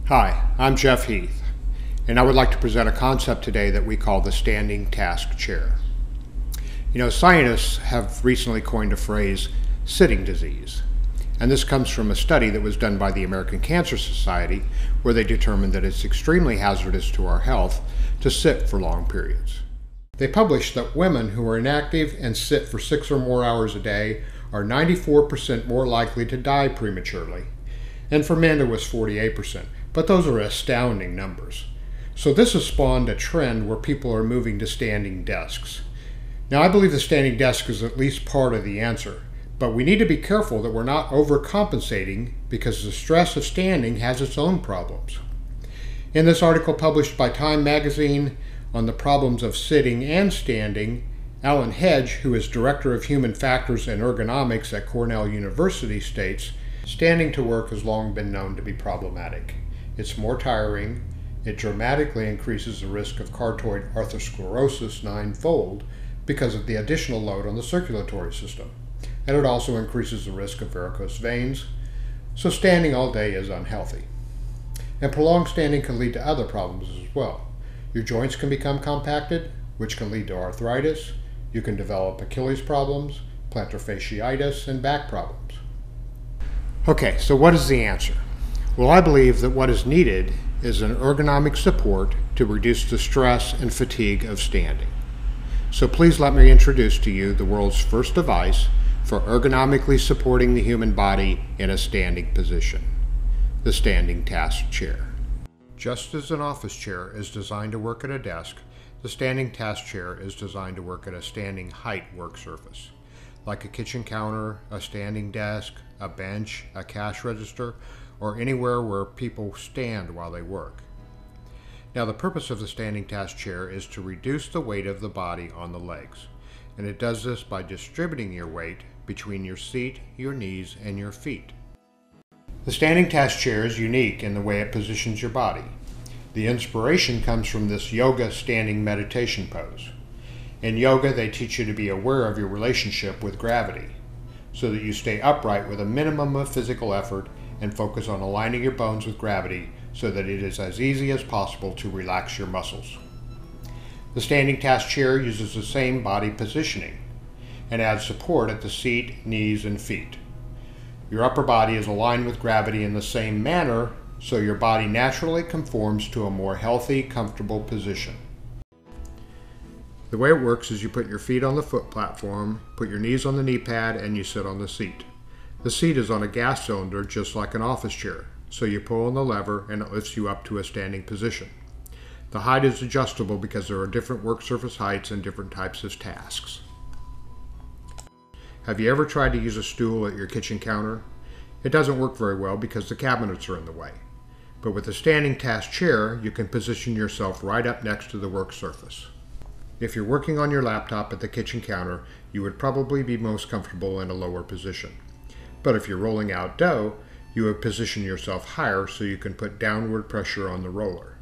Hi, I'm Jeff Heath, and I would like to present a concept today that we call the standing task chair. Scientists have recently coined a phrase, sitting disease, and this comes from a study that was done by the American Cancer Society where they determined that it's extremely hazardous to our health to sit for long periods. They published that women who are inactive and sit for 6 or more hours a day are 94% more likely to die prematurely, and for men it was 48%. But those are astounding numbers. So this has spawned a trend where people are moving to standing desks. Now I believe the standing desk is at least part of the answer, but we need to be careful that we're not overcompensating because the stress of standing has its own problems. In this article published by Time magazine on the problems of sitting and standing, Alan Hedge, who is Director of Human Factors and Ergonomics at Cornell University, states, "Standing to work has long been known to be problematic. It's more tiring, it dramatically increases the risk of carotid arthritis ninefold because of the additional load on the circulatory system, and it also increases the risk of varicose veins, so standing all day is unhealthy. And prolonged standing can lead to other problems as well. Your joints can become compacted, which can lead to arthritis. You can develop Achilles problems, plantar fasciitis, and back problems." Okay, so what is the answer? Well, I believe that what is needed is an ergonomic support to reduce the stress and fatigue of standing. So please let me introduce to you the world's first device for ergonomically supporting the human body in a standing position, the standing task chair. Just as an office chair is designed to work at a desk, the standing task chair is designed to work at a standing height work surface, like a kitchen counter, a standing desk, a bench, a cash register, or anywhere where people stand while they work. Now, the purpose of the standing task chair is to reduce the weight of the body on the legs, and it does this by distributing your weight between your seat, your knees, and your feet. The standing task chair is unique in the way it positions your body. The inspiration comes from this yoga standing meditation pose. In yoga, they teach you to be aware of your relationship with gravity, so that you stay upright with a minimum of physical effort and focus on aligning your bones with gravity so that it is as easy as possible to relax your muscles. The standing task chair uses the same body positioning and adds support at the seat, knees, and feet. Your upper body is aligned with gravity in the same manner, so your body naturally conforms to a more healthy, comfortable position. The way it works is you put your feet on the foot platform, put your knees on the knee pad, and you sit on the seat. The seat is on a gas cylinder just like an office chair, so you pull on the lever and it lifts you up to a standing position. The height is adjustable because there are different work surface heights and different types of tasks. Have you ever tried to use a stool at your kitchen counter? It doesn't work very well because the cabinets are in the way. But with a standing task chair, you can position yourself right up next to the work surface. If you're working on your laptop at the kitchen counter, you would probably be most comfortable in a lower position. But if you're rolling out dough, you would position yourself higher so you can put downward pressure on the roller.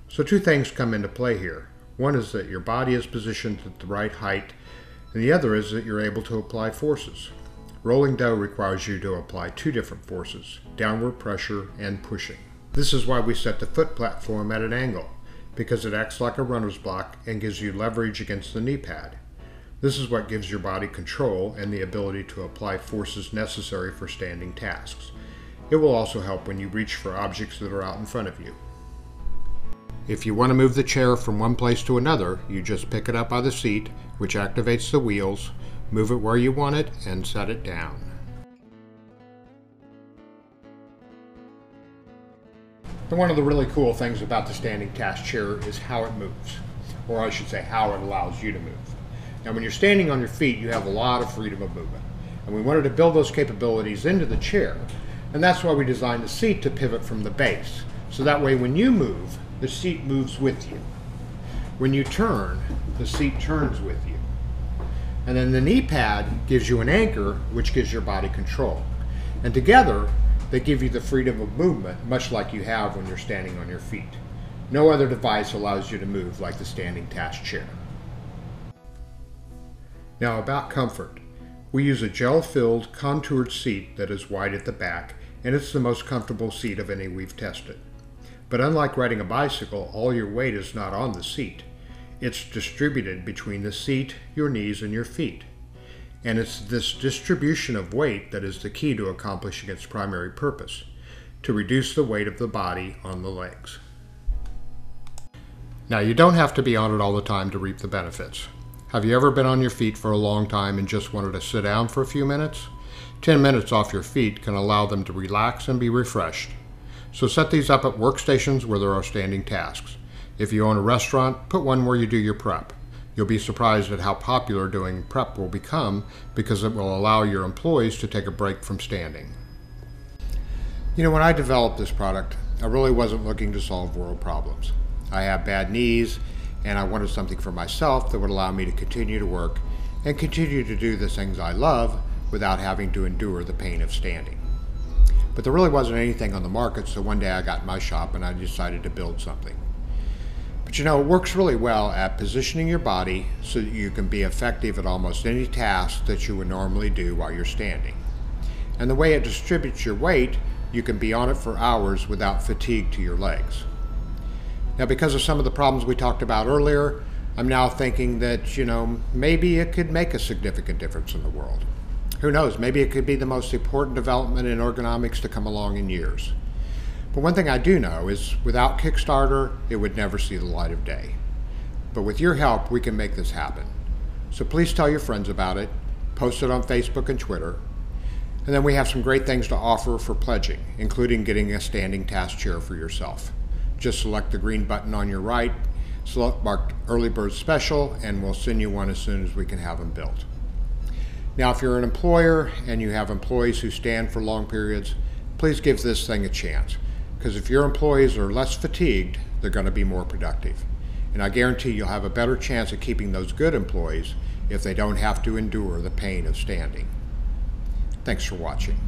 So two things come into play here. One is that your body is positioned at the right height, and the other is that you're able to apply forces. Rolling dough requires you to apply two different forces, downward pressure and pushing. This is why we set the foot platform at an angle, because it acts like a runner's block and gives you leverage against the knee pad. This is what gives your body control and the ability to apply forces necessary for standing tasks. It will also help when you reach for objects that are out in front of you. If you want to move the chair from one place to another, you just pick it up by the seat, which activates the wheels, move it where you want it, and set it down. And one of the really cool things about the standing task chair is how it moves, or I should say how it allows you to move. Now when you're standing on your feet, you have a lot of freedom of movement, and we wanted to build those capabilities into the chair, and that's why we designed the seat to pivot from the base, so that way when you move, the seat moves with you. When you turn, the seat turns with you. And then the knee pad gives you an anchor, which gives your body control. And together, they give you the freedom of movement, much like you have when you're standing on your feet. No other device allows you to move like the standing task chair. Now about comfort. We use a gel-filled, contoured seat that is wide at the back, and it's the most comfortable seat of any we've tested. But unlike riding a bicycle, all your weight is not on the seat. It's distributed between the seat, your knees, and your feet. And it's this distribution of weight that is the key to accomplishing its primary purpose, to reduce the weight of the body on the legs. Now, you don't have to be on it all the time to reap the benefits. Have you ever been on your feet for a long time and just wanted to sit down for a few minutes? 10 minutes off your feet can allow them to relax and be refreshed. So set these up at workstations where there are standing tasks. If you own a restaurant, put one where you do your prep. You'll be surprised at how popular doing prep will become because it will allow your employees to take a break from standing. You know, when I developed this product, I really wasn't looking to solve world problems. I have bad knees, and I wanted something for myself that would allow me to continue to work and continue to do the things I love without having to endure the pain of standing. But there really wasn't anything on the market, so one day I got in my shop and I decided to build something. But you know, it works really well at positioning your body so that you can be effective at almost any task that you would normally do while you're standing. And the way it distributes your weight, you can be on it for hours without fatigue to your legs. Now, because of some of the problems we talked about earlier, I'm now thinking that, you know, maybe it could make a significant difference in the world. Who knows, maybe it could be the most important development in ergonomics to come along in years. But one thing I do know is without Kickstarter, it would never see the light of day. But with your help, we can make this happen. So please tell your friends about it, post it on Facebook and Twitter, and then we have some great things to offer for pledging, including getting a standing task chair for yourself. Just select the green button on your right, select marked Early Bird Special, and we'll send you one as soon as we can have them built. Now, if you're an employer and you have employees who stand for long periods, please give this thing a chance. Because if your employees are less fatigued, they're going to be more productive. And I guarantee you'll have a better chance of keeping those good employees if they don't have to endure the pain of standing. Thanks for watching.